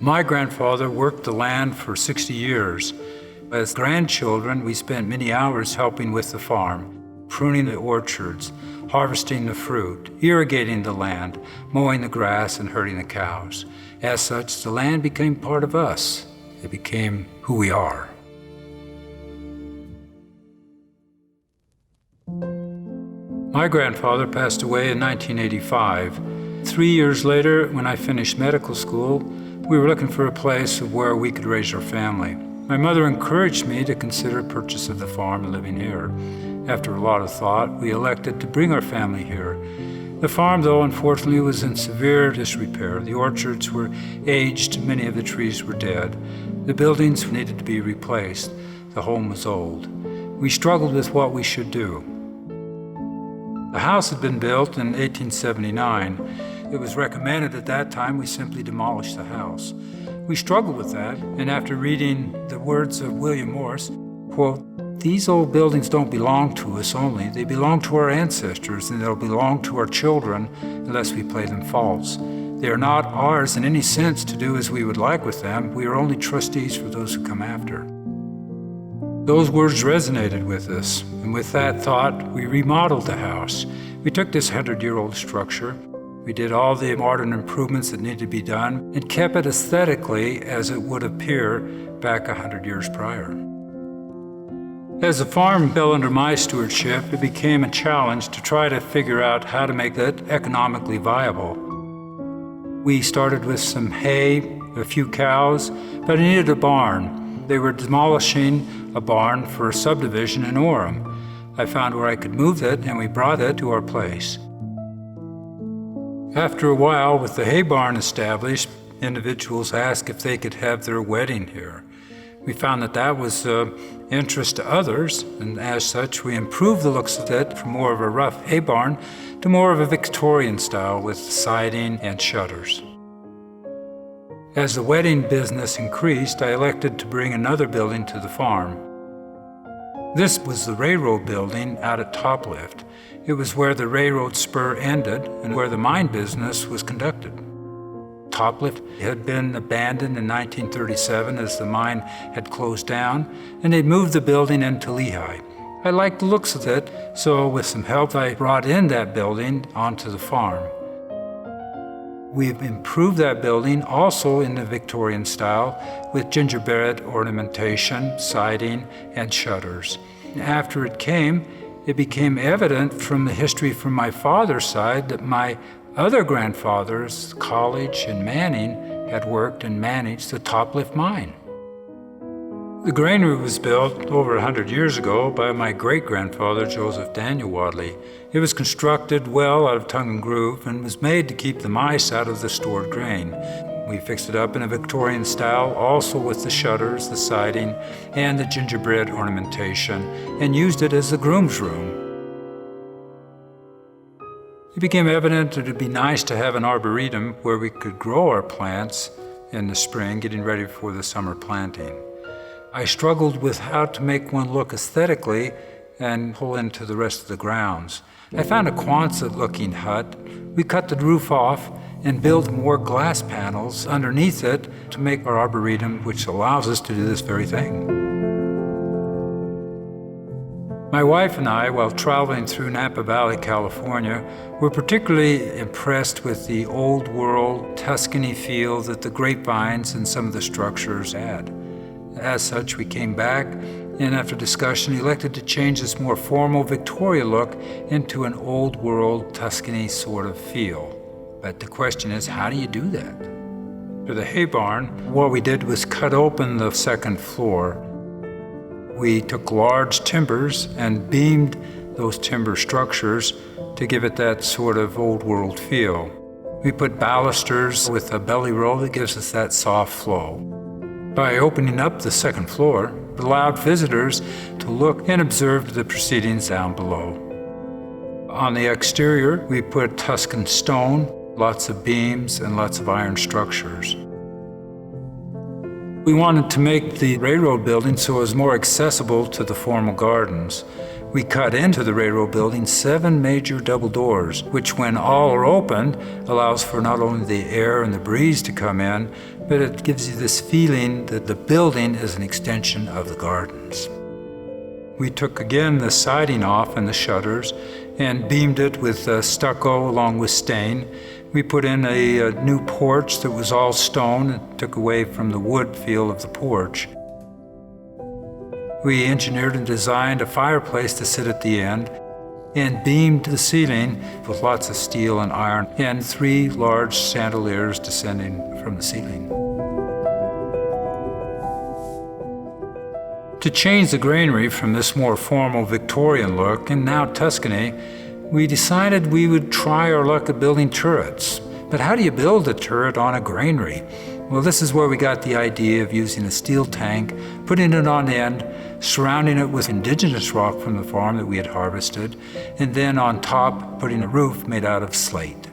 My grandfather worked the land for 60 years. As grandchildren, we spent many hours helping with the farm, pruning the orchards, harvesting the fruit, irrigating the land, mowing the grass, and herding the cows. As such, the land became part of us. It became who we are. My grandfather passed away in 1985. 3 years later, when I finished medical school, we were looking for a place where we could raise our family. My mother encouraged me to consider purchase of the farm and living here. After a lot of thought, we elected to bring our family here. The farm, though, unfortunately, was in severe disrepair. The orchards were aged, many of the trees were dead. The buildings needed to be replaced. The home was old. We struggled with what we should do. The house had been built in 1879. It was recommended at that time we simply demolish the house. We struggled with that, and after reading the words of William Morse, quote, "These old buildings don't belong to us only, they belong to our ancestors, and they'll belong to our children unless we play them false. They are not ours in any sense to do as we would like with them. We are only trustees for those who come after." Those words resonated with us, and with that thought, we remodeled the house. We took this 100-year-old structure, we did all the modern improvements that needed to be done, and kept it aesthetically as it would appear back 100 years prior. As the farm fell under my stewardship, it became a challenge to try to figure out how to make it economically viable. We started with some hay, a few cows, but it needed a barn. They were demolishing a barn for a subdivision in Orem. I found where I could move it, and we brought it to our place. After a while, with the hay barn established, individuals asked if they could have their wedding here. We found that that was of interest to others, and as such, we improved the looks of it from more of a rough hay barn to more of a Victorian style with siding and shutters. As the wedding business increased, I elected to bring another building to the farm. This was the railroad building out at Toplift. It was where the railroad spur ended and where the mine business was conducted. Toplift had been abandoned in 1937 as the mine had closed down, and they'd moved the building into Lehigh. I liked the looks of it, so with some help I brought in that building onto the farm. We've improved that building also in the Victorian style with gingerbread ornamentation, siding, and shutters. After it became evident from the history from my father's side that my other grandfathers, College and Manning, had worked and managed the Toplift mine. The granary was built over 100 years ago by my great-grandfather, Joseph Daniel Wadley. It was constructed well out of tongue and groove and was made to keep the mice out of the stored grain. We fixed it up in a Victorian style, also with the shutters, the siding, and the gingerbread ornamentation, and used it as the groom's room. It became evident that it'd be nice to have an arboretum where we could grow our plants in the spring, getting ready for the summer planting. I struggled with how to make one look aesthetically and pull into the rest of the grounds. I found a Quonset-looking hut. We cut the roof off and built more glass panels underneath it to make our arboretum, which allows us to do this very thing. My wife and I, while traveling through Napa Valley, California, were particularly impressed with the old-world Tuscany feel that the grapevines and some of the structures had. As such, we came back and after discussion elected to change this more formal Victoria look into an old-world Tuscany sort of feel. But the question is, how do you do that? For the hay barn, what we did was cut open the second floor. We took large timbers and beamed those timber structures to give it that sort of old-world feel. We put balusters with a belly roll that gives us that soft flow. By opening up the second floor, it allowed visitors to look and observe the proceedings down below. On the exterior, we put Tuscan stone, lots of beams, and lots of iron structures. We wanted to make the railroad building so it was more accessible to the formal gardens. We cut into the railroad building 7 major double doors, which when all are opened, allows for not only the air and the breeze to come in, but it gives you this feeling that the building is an extension of the gardens. We took again the siding off and the shutters and beamed it with stucco along with stain. We put in a new porch that was all stone and took away from the wood feel of the porch. We engineered and designed a fireplace to sit at the end and beamed the ceiling with lots of steel and iron and 3 large chandeliers descending from the ceiling. To change the granary from this more formal Victorian look, and now Tuscany, we decided we would try our luck at building turrets. But how do you build a turret on a granary? Well, this is where we got the idea of using a steel tank, putting it on end, surrounding it with indigenous rock from the farm that we had harvested, and then on top putting a roof made out of slate.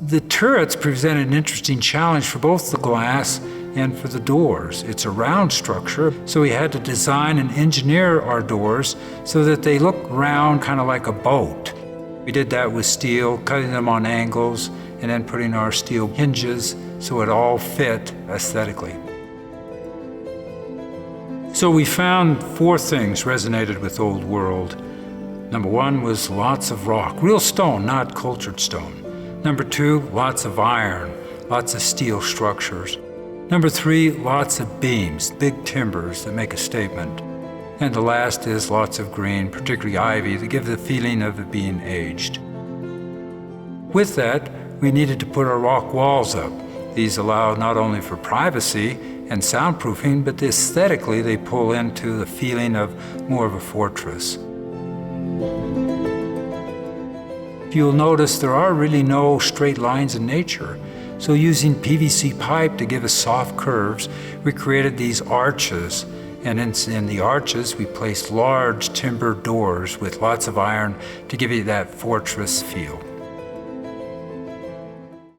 The turrets presented an interesting challenge for both the glass and for the doors. It's a round structure, so we had to design and engineer our doors so that they look round, kind of like a boat. We did that with steel, cutting them on angles, and then putting our steel hinges so it all fit aesthetically. So we found 4 things resonated with Old World. Number 1 was lots of rock, real stone, not cultured stone. Number 2, lots of iron, lots of steel structures. Number 3, lots of beams, big timbers that make a statement. And the last is lots of green, particularly ivy, that give the feeling of it being aged. With that, we needed to put our rock walls up. These allow not only for privacy and soundproofing, but aesthetically they pull into the feeling of more of a fortress. You'll notice there are really no straight lines in nature. So using PVC pipe to give us soft curves, we created these arches. And in the arches, we placed large timber doors with lots of iron to give you that fortress feel.